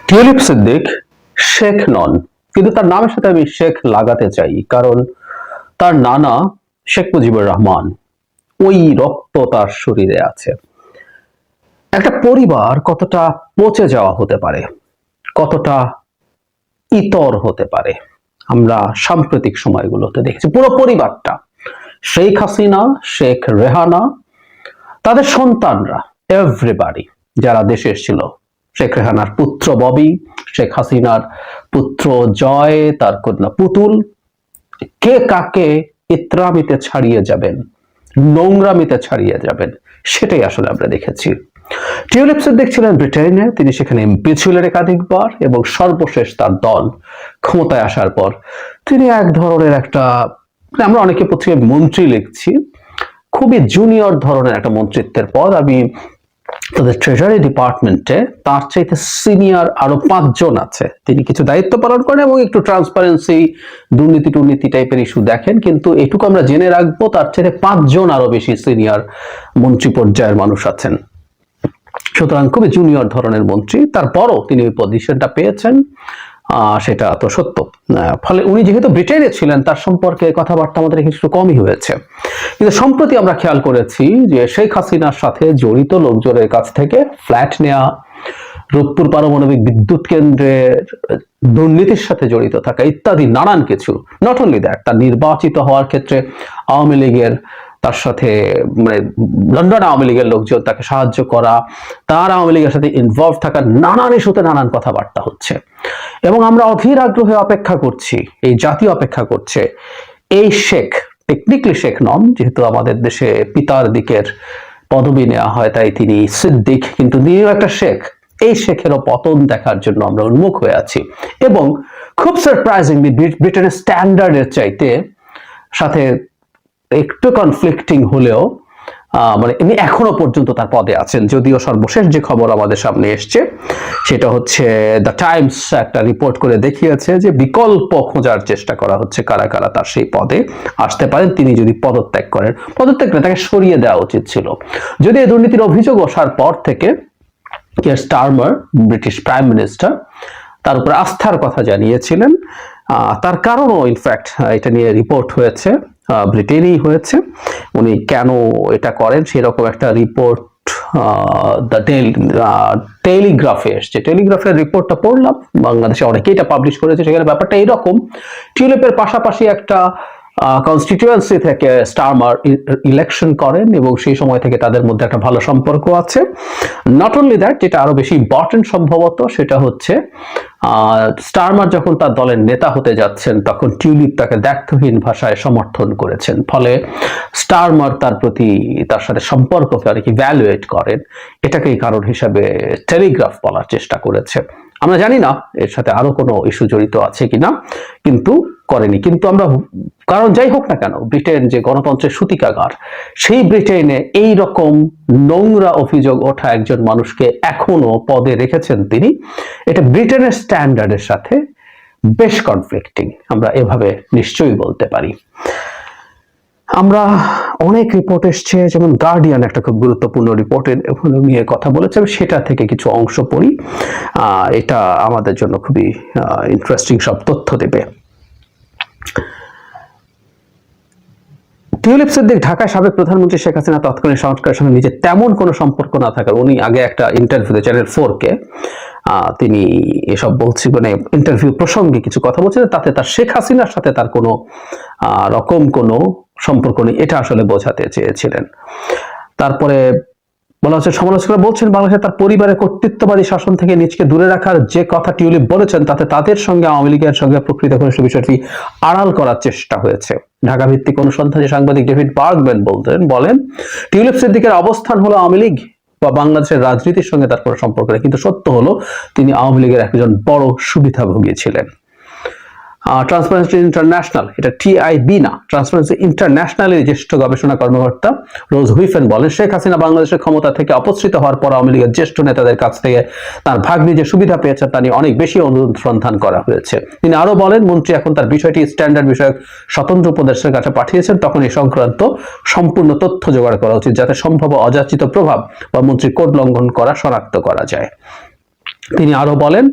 Tulip Siddique Sheikh নন, কিন্তু তার নামের সাথে আমি শেখ লাগাতে চাই, কারণ তার নানা শেখ মুজিবুর রহমান, ওই রক্ত তার শরীরে আছে। একটা পরিবার কতটা পচে যাওয়া হতে পারে, কতটা ইতর হতে পারে, আমরা সাম্প্রতিক সময়গুলোতে দেখেছি। পুরো পরিবারটা, শেখ হাসিনা, শেখ রেহানা, তাদের সন্তানরা, এভরিবাডি যারা দেশে এসেছিল, শেখ রেহানার পুত্র ববি, শেখ হাসিনার পুত্র জয়, তার কন্যা পুতুল, কে কাকে ইত্রামিতে ছাড়িয়ে যাবেন, নোংরামিতে ছাড়িয়ে যাবেন, সেটাই আসলে আমরা দেখেছি। টিউলিপ সিদ্দিক ছিলেন ব্রিটেনে, তিনি সেখানে এমপি ছিলেন একাধিকবার, এবং সর্বশেষ তার দল ক্ষমতায় আসার পর তিনি এক ধরনের একটা, আমরা অনেকে পত্রিকায় মন্ত্রী লিখছি, খুবই জুনিয়র ধরনের একটা মন্ত্রিত্বের পদ। আমি তাদের ট্রেজারি ডিপার্টমেন্টে তার চাইতে সিনিয়র আরো 5 জন আছে, তিনি কিছু দায়িত্ব পালন করেন এবং একটু ট্রান্সপারেন্সি, দুর্নীতি টাইপের ইস্যু দেখেন। কিন্তু এটুকু আমরা জেনে রাখবো, তার চাইতে 5 জন আরো বেশি সিনিয়র মন্ত্রী পর্যায়ের মানুষ আছেন। সুতরাং খুবই জুনিয়র ধরনের মন্ত্রী, তারপরও তিনি ওই পজিশনটা পেয়েছেন, সেটা তো সত্য। ফলে উনি যেহেতু ব্রিটেনে ছিলেন, তার সম্পর্কে কথাবার্তা আমাদের একটু কমই হয়েছে। কিন্তু সম্প্রতি আমরা খেয়াল করেছি যে শেখ হাসিনার সাথে জড়িত লোকজনের কাছ থেকে ফ্ল্যাট নেওয়া, রূপপুর পারমাণবিক বিদ্যুৎ কেন্দ্রের দুর্নীতির সাথে জড়িত থাকা ইত্যাদি নানান কিছু। নট অনলি দ্যাট, তার নির্বাচিত হওয়ার ক্ষেত্রে আওয়ামী লীগের, তার সাথে মানে লন্ডন আওয়ামী লীগের লোকজন তাকে সাহায্য করা, তার আওয়ামী লীগের সাথে ইনভলভ থাকা, নানান ইস্যুতে নানান কথাবার্তা হচ্ছে। এবং আমরা অধীর আগ্রহে অপেক্ষা করছি, এই জাতীয় অপেক্ষা করছে, এই শেখ, টেকনিক্যালি শেখ নন, যেহেতু আমাদের দেশে পিতার দিকের পদবি নেওয়া হয় তাই তিনি সিদ্দিক, কিন্তু তিনিও একটা শেখ। এই শেখেরও পতন দেখার জন্য আমরা উন্মুখ হয়ে আছি। এবং খুব সারপ্রাইজিংলি ব্রিটেনের স্ট্যান্ডার্ডের চাইতে সাথে একটু কনফ্লিক্টিং হলেও মানে ইনি এখনো পর্যন্ত তার পদে আছেন। যদিও সর্বশেষ যে খবর আমাদের সামনে এসছে সেটা হচ্ছে দ্য টাইমস একটা রিপোর্ট করে দেখিয়েছে যে বিকল্প খোঁজার চেষ্টা করা হচ্ছে, কারা কারা তার সেই পদে আসতে পারেন তিনি যদি পদত্যাগ করেন। পদত্যাগ না, তাকে সরিয়ে দেওয়া উচিত ছিল। যদি এই দুর্নীতির অভিযোগ আসার পর থেকে Keir Starmer, British prime minister, তার উপর আস্থার কথা জানিয়েছিলেন। তার কারণও ইনফ্যাক্ট এটা নিয়ে রিপোর্ট হয়েছে, ব্রিটেনেই হয়েছে। উনি কেন এটা করেন সেরকম একটা রিপোর্ট দ্য টেলিগ্রাফে এসছে। টেলিগ্রাফের রিপোর্টটা পড়লাম, বাংলাদেশে অনেকেই এটা পাবলিশ করেছে। সেখানে ব্যাপারটা এইরকম, টিউলিপের পাশাপাশি একটা কনস্টিটিউয়েন্সি থেকে স্টারমার ইলেকশন করেন এবং সেই সময় থেকে তাদের মধ্যে একটা ভালো সম্পর্ক আছে। নট অনলি দ্যাট, যেটা আরো বেশি ইম্পর্টেন্ট সম্ভবত, সেটা হচ্ছে স্টারমার যখন তার দলের নেতা হতে যাচ্ছেন তখন টিউলিপ তাকে দ্ব্যর্থহীন ভাষায় সমর্থন করেছেন। ফলে স্টারমার তার প্রতি, তার সাথে সম্পর্ককে অনেক ইভ্যালুয়েট করেন। এটাকেই কারণ হিসাবে টেলিগ্রাফ বলার চেষ্টা করেছে। আমরা জানি না এর সাথে আরো কোনো ইস্যু জড়িত আছে কিনা, কিন্তু করেনি। কিন্তু আমরা, কারণ যাই হোক না কেন, ব্রিটেন যে গণতন্ত্রের সূতিকাগার, সেই ব্রিটেনে এই রকম নোংরা অভিযোগ ওঠা একজন মানুষকে এখনো পদে রেখেছেন তিনি, এটা ব্রিটেনের স্ট্যান্ডার্ডের সাথে বেশ কনফ্লিক্টিং, আমরা এভাবে নিশ্চয়ই বলতে পারি। আমরা অনেক রিপোর্ট এসছে, যেমন গার্ডিয়ান একটা খুব গুরুত্বপূর্ণ রিপোর্ট নিয়ে কথা বলেছে, সেটা থেকে কিছু অংশ পড়ি, এটা আমাদের জন্য খুবই ইন্টারেস্টিং সব তথ্য দেবে। টিউলিপ সিদ্দিক ঢাকায় সাবেক প্রধানমন্ত্রী শেখ হাসিনা তৎকালীন সংস্কারের সঙ্গে নিজের তেমন কোনো সম্পর্ক না থাকার, উনি আগে একটা ইন্টারভিউতে চ্যানেল 4-কে তিনি এসব বলছি, মানে ইন্টারভিউ প্রসঙ্গে কিছু কথা বলছিলেন, তাতে তার শেখ হাসিনার সাথে তার কোনো রকম কোনো সম্পর্ক নেই, এটা আসলে বোঝাতে চেয়েছিলেন। তারপরে বলা হচ্ছে, সমালোচকরা বলছেন বাংলাদেশে তার পরিবারের কর্তৃত্ববাদী শাসন থেকে নিজেকে দূরে রাখার যে কথা টিউলিপ বলেছেন, তাতে তাদের সঙ্গে আওয়ামী লীগের সঙ্গে প্রকৃত ঘনিষ্ঠ বিষয়টি আড়াল করার চেষ্টা হয়েছে। ঢাকা ভিত্তিক অনুসন্ধানী সাংবাদিক ডেভিড বার্গম্যান বলেন টিউলিপ সিদ্দিকের অবস্থান হলো আওয়ামী লীগ বা বাংলাদেশের রাজনীতির সঙ্গে তার কোনো সম্পর্ক নেই, কিন্তু সত্য হলো তিনি আওয়ামী লীগের একজন বড় সুবিধাভোগী ছিলেন। ট্রান্সপারেন্সি ইন্টারন্যাশনাল, এটা টিআইবি না, ট্রান্সপারেন্সি ইন্টারন্যাশনালের জ্যেষ্ঠ গবেষণা কর্মকর্তা রোজ হুইফেন বলেন, শেখ হাসিনা বাংলাদেশের ক্ষমতা থেকে অপসৃত হওয়ার পর আওয়ামী লীগের জ্যেষ্ঠ নেতাদের কাছ থেকে তার ভাগ্নি যে সুবিধা পেয়েছেন তা নিয়ে অনেক বেশি অনুসন্ধান করা হয়েছে। তিনি আরো বলেন, মন্ত্রী এখন তার বিষয়টি স্ট্যান্ডার্ড বিষয়ক স্বতন্ত্র উপদেষ্টার কাছে পাঠিয়েছেন, তখন এই সংক্রান্ত সম্পূর্ণ তথ্য জোগাড় করা উচিত যাতে সম্ভাব্য অযাচিত প্রভাব বা মন্ত্রীর কোড লঙ্ঘন করা শনাক্ত করা যায়। তিনি আরো বলেন,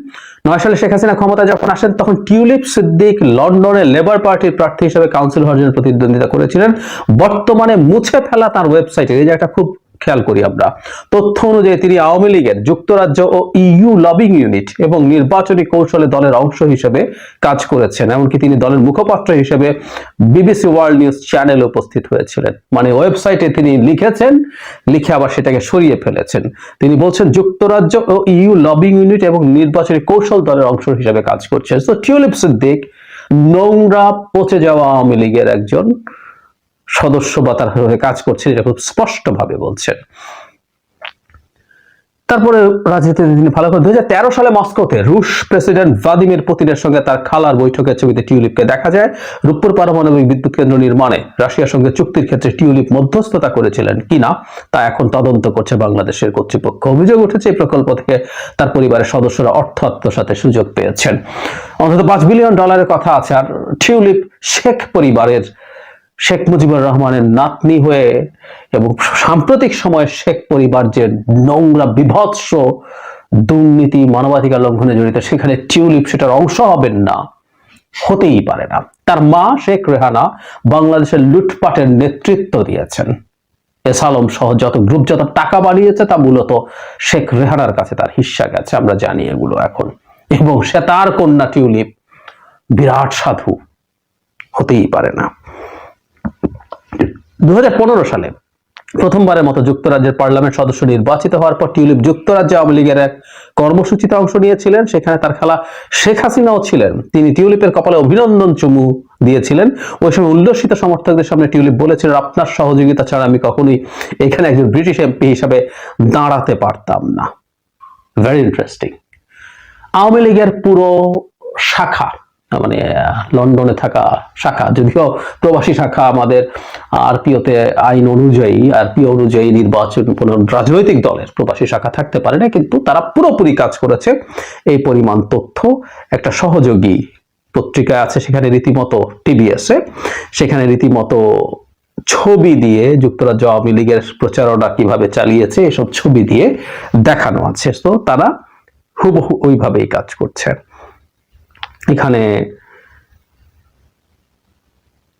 9 সালে শেখ হাসিনা ক্ষমতায় যখন আসেন তখন টিউলিপ সিদ্দিক লন্ডনে লেবার পার্টির প্রার্থী হিসেবে কাউন্সিল হওয়ার জন্য প্রতিদ্বন্দ্বিতা করেছিলেন। বর্তমানে মুছে ফেলা তার ওয়েবসাইটে, এই যে একটা খুব খেয়াল করি আমরা, তথ্য অনুযায়ী তিনি আওয়ামী লীগের যুক্তরাজ্য ও ইইউ লবিং ইউনিট এবং নির্বাচনী কৌশলে দলের অংশ হিসেবে কাজ করেছেন। এমনকি তিনি দলের মুখপাত্র হিসেবে বিবিসি ওয়ার্ল্ড নিউজ চ্যানেলে উপস্থিত হয়েছিলেন। মানে ওয়েবসাইটে তিনি লিখেছেন, লিখে আবার সেটাকে সরিয়ে ফেলেছেন। তিনি বলছেন যুক্তরাজ্য ও ইইউ লবিং ইউনিট এবং নির্বাচনী কৌশল দলের অংশ হিসেবে কাজ করছেন। তো টিউলিপ সিদ্দিক নোংরা পচে যাওয়া আওয়ামী লীগের একজন সদস্য বা তার হয়ে কাজ করছেন, এটা খুব স্পষ্ট ভাবে বলছেন। তারপরে রাজনীতিতে তিনি ভালো করে 2013 সালে মস্কোতে রুশ প্রেসিডেন্ট ভ্লাদিমির পুতিনের সঙ্গে তার খালার বৈঠকের ছবিতে টিউলিপকে দেখা যায়। রূপপুর পারমাণবিক বিদ্যুৎ কেন্দ্র নির্মাণে রাশিয়ার সঙ্গে চুক্তির ক্ষেত্রে টিউলিপ মধ্যস্থতা করেছিলেন কিনা তা এখন তদন্ত করছে বাংলাদেশের কর্তৃপক্ষ। অভিযোগ উঠেছে এই প্রকল্প থেকে তার পরিবারের সদস্যরা অর্থ আত্মসাতের সুযোগ পেয়েছেন। অন্তত $5 বিলিয়ন কথা আছে। আর টিউলিপ শেখ পরিবারের, শেখ মুজিবুর রহমানের নাতনি হয়ে এবং সাম্প্রতিক সময়ে শেখ পরিবার যে নোংরা বিভৎস দুর্নীতি মানবাধিকার লঙ্ঘনে জড়িত, সেখানে টিউলিপ সেটার অংশ হবেন না, হতেই পারে না। তার মা শেখ রেহানা বাংলাদেশের লুটপাটের নেতৃত্ব দিয়েছেন। এস আলম সহ যত গ্রুপ যত টাকা বানিয়েছে তা মূলত শেখ রেহানার কাছে তার হিস্সা গেছে, আমরা জানি এগুলো এখন। এবং সে তার কন্যা টিউলিপ বিরাট সাধু, হতেই পারে না। 2015 সালে প্রথমবারের মতো যুক্তরাজ্যের পার্লামেন্ট সদস্য নির্বাচিত হওয়ার পর টিউলিপ যুক্তরাজ্যে আওয়ামী লীগের এক কর্মসূচিতে অংশ নিয়েছিলেন। সেখানে তার খালা শেখ হাসিনাও ছিলেন। তিনি টিউলিপের কপালে অভিনন্দন চুমু দিয়েছিলেন। ওই সময় উল্লসিত সমর্থকদের সামনে টিউলিপ বলেছিলেন, আপনার সহযোগিতা ছাড়া আমি কখনোই এখানে একজন ব্রিটিশ এমপি হিসাবে দাঁড়াতে পারতাম না। Very interesting. আওয়ামী লীগের পুরো শাখা, মানে লন্ডনে থাকা শাখা, যদিও প্রবাসী শাখা আমাদের আরপিওতে আইন অনুযায়ী, আরপিও অনুযায়ী নির্বাচন কোন রাজনৈতিক দলের প্রবাসী শাখা থাকতে পারে না, কিন্তু তারা পুরোপুরি কাজ করেছে। এই পরিমাণ তথ্য একটা সহযোগী পত্রিকা আছে, সেখানে রীতিমতো টিবিএসে, সেখানে রীতিমতো ছবি দিয়ে যুক্তরাজ্য আওয়ামী লীগের প্রচারণা কিভাবে চালিয়েছে এসব ছবি দিয়ে দেখানো আছে। তো তারা হুবহু ওইভাবেই কাজ করছে। এখানে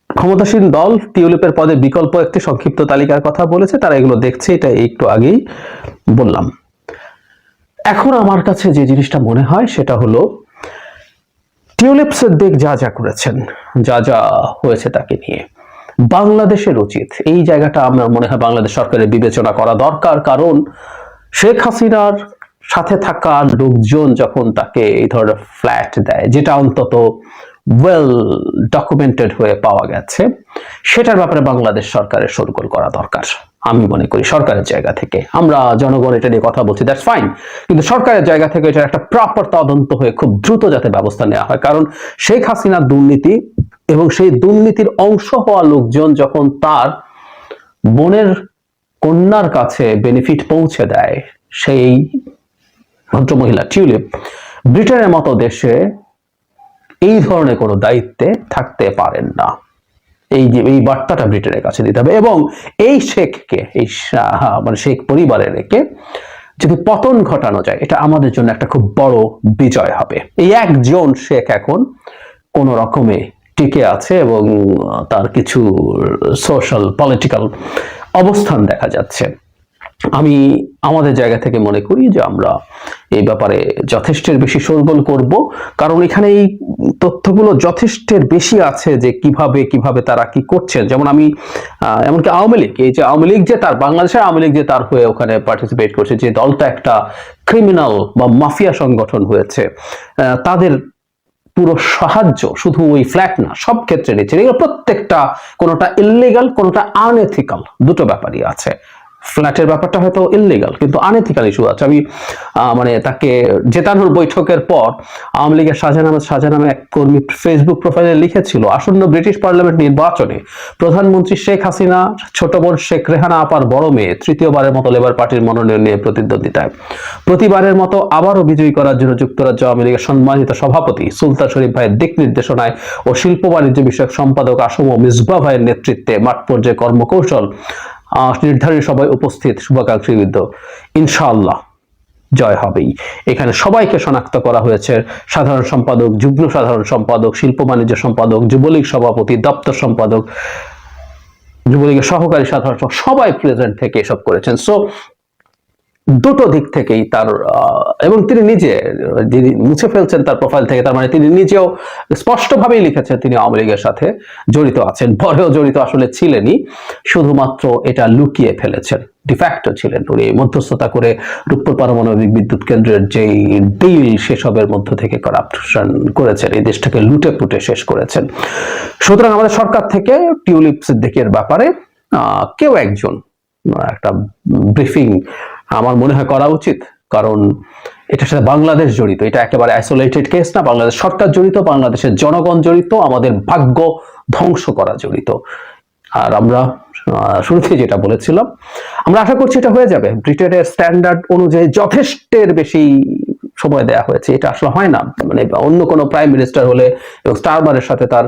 ক্ষমতাসীন দল টিউলিপের পদে বিকল্প একটি সংক্ষিপ্ত তালিকার কথা বলেছে, তারা এগুলো দেখছে, এটা একটু আগেই বললাম। এখন আমার কাছে যে জিনিসটা মনে হয় সেটা হলো টিউলিপ সিদ্দিক যা যা করেছেন, যা যা হয়েছে তাকে নিয়ে বাংলাদেশের উচিত এই জায়গাটা আমার মনে হয় বাংলাদেশ সরকারের বিবেচনা করা দরকার। কারণ শেখ হাসিনার সাথে থাকা লোকজন যখন তাকে এই ধরনের ফ্ল্যাট দেয়, যেটা অন্তত ওয়েল ডকুমেন্টেড হয়ে পাওয়া গেছে, সেটার ব্যাপারে বাংলাদেশ সরকারের শোরগোল করা দরকার। আমি মনে করি সরকারের জায়গা থেকে, আমরা জনগণ এটা নিয়ে কথা বলছি, দ্যাটস ফাইন, কিন্তু সরকারের জায়গা থেকে এটা একটা প্রপার তদন্ত হয়ে খুব দ্রুত যাতে ব্যবস্থা নেওয়া হয়। কারণ শেখ হাসিনার দুর্নীতি এবং সেই দুর্নীতির অংশ হওয়া লোকজন যখন তার বোনের কন্যার কাছে বেনিফিট পৌঁছে দেয়, সেই ভদ্রমহিলা টিউলিপ ব্রিটেনের মতো দেশে এই ধরনের কোনো দায়িত্বে থাকতে পারেন না। এই বার্তাটা ব্রিটেনের কাছে দিতে হবে। এবং এই শেখকে, এই মানে শেখ পরিবারের রেখে যদি পতন ঘটানো যায়, এটা আমাদের জন্য একটা খুব বড় বিজয় হবে। এই একজন শেখ এখন কোন রকমে টিকে আছে এবং তার কিছু সোশ্যাল পলিটিক্যাল অবস্থান দেখা যাচ্ছে। আমি আমাদের জায়গা থেকে মনে করি যে আমরা এই ব্যাপারে যথেষ্টের বেশি শোরগোল করব, কারণ এখানে এই তথ্যগুলো যথেষ্টের বেশি আছে যে কিভাবে তারা কি করছেন। যেমন আমি এমনকি আওয়ামী লীগ, এই যে আওয়ামী লীগ যে তার বাংলাদেশের আওয়ামী লীগ যে তার হয়ে ওখানে পার্টিসিপেট করছে, যে দলটা একটা ক্রিমিনাল বা মাফিয়া সংগঠন হয়েছে, তাদের পুরো সাহায্য শুধু ওই ফ্ল্যাট না, সব ক্ষেত্রে নিচ্ছে। এগুলো প্রত্যেকটা কোনোটা ইললিগাল, কোনোটা আনএথিক্যাল, দুটো ব্যাপারই আছে। ফ্ল্যাটের ব্যাপারটা হয়তো ইললিগাল, কিন্তু আনএথিক্যাল ইস্যু আছে। আমি মানে তাকে জেতানোর বৈঠকের পর আওয়ামী লীগের শাহজাহান নামে এক কর্মী ফেসবুক প্রোফাইলে লিখেছিল, আসন্ন ব্রিটিশ পার্লামেন্ট নির্বাচনে প্রধানমন্ত্রী শেখ হাসিনা ছোট বোন শেখ রেহানা আপার বড় মেয়ে তৃতীয়বারের মতো লেবার পার্টির মনোনয়ন নিয়ে প্রতিদ্বন্দ্বিতায়। প্রতিবারের মতো আবারও বিজয়ী করার জন্য যুক্তরাজ্য আওয়ামী লীগের সম্মানিত সভাপতি সুলতান শরীফ ভাইয়ের দিক নির্দেশনায় ও শিল্প বাণিজ্য বিষয়ক সম্পাদক আসম মিসবাহ ভাইয়ের নেতৃত্বে মাঠ পর্যায়ে কর্মকৌশল নির্ধারিত সবাই উপস্থিত শুভাকাঙ্ক্ষীবৃন্দ, ইনশাআল্লাহ জয় হবেই। এখানে সবাইকে শনাক্ত করা হয়েছে, সাধারণ সম্পাদক, যুগ্ম সাধারণ সম্পাদক, শিল্প বাণিজ্য সম্পাদক, যুবলীগ সভাপতি, দপ্তর সম্পাদক, যুবলীগের সহকারী সাধারণ সম্পাদক, সবাই প্রেজেন্ট থেকে এসব করেছেন। সো দুটো দিক থেকেই তার এবং তিনি নিজে যিনি মুছে ফেলছেন তার প্রোফাইল থেকে, তার মানে তিনি নিজেও স্পষ্টভাবেই লিখেছেন তিনি আওয়ামী লীগের সাথে জড়িত আছেন, পরেও জড়িত আসলে ছিলেনই, শুধুমাত্র এটা লুকিয়ে ফেলেছেন, ডিফ্যাক্টো ছিলেন উনি, মধ্যস্থতা করে রূপপুর পারমাণবিক বিদ্যুৎ কেন্দ্রের যেই ডিল সেসবের মধ্য থেকে করাপশন করেছেন, এই দেশটাকে লুটে পুটে শেষ করেছেন। সুতরাং আমাদের সরকার থেকে টিউলিপ সিদ্দিকের ব্যাপারে কেউ একজন একটা ব্রিফিং আমার মনে হয় করা উচিত, কারণ এটার সাথে বাংলাদেশ জড়িত, এটা একেবারে আইসোলেটেড কেস না, বাংলাদেশ সরকার জড়িত, বাংলাদেশের জনগণ জড়িত, আমাদের ভাগ্য ধ্বংস করা জড়িত। আর আমরা শুরুতে যেটা বলেছিলাম, আমরা আশা করছি এটা হয়ে যাবে। ব্রিটেনের স্ট্যান্ডার্ড অনুযায়ী যথেষ্টের বেশি সময় দেয়া হয়েছে, এটা আসলে হয় না। মানে অন্য কোনো প্রাইম মিনিস্টার হলে এবং স্টারমারের সাথে তার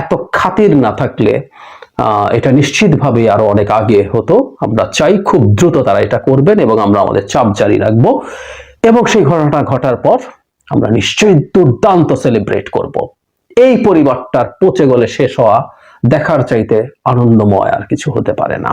এত খাতির না থাকলে এটা নিশ্চিতভাবে আরো অনেক আগে হতো। আমরা চাই খুব দ্রুত তারা এটা করবেন এবং আমরা আমাদের চাপ জারি রাখবো, এবং সেই ঘটনাটা ঘটার পর আমরা নিশ্চয়ই দুর্দান্ত সেলিব্রেট করব। এই পরিবারটার পচে গলে শেষ হওয়া দেখার চাইতে আনন্দময় আর কিছু হতে পারে না।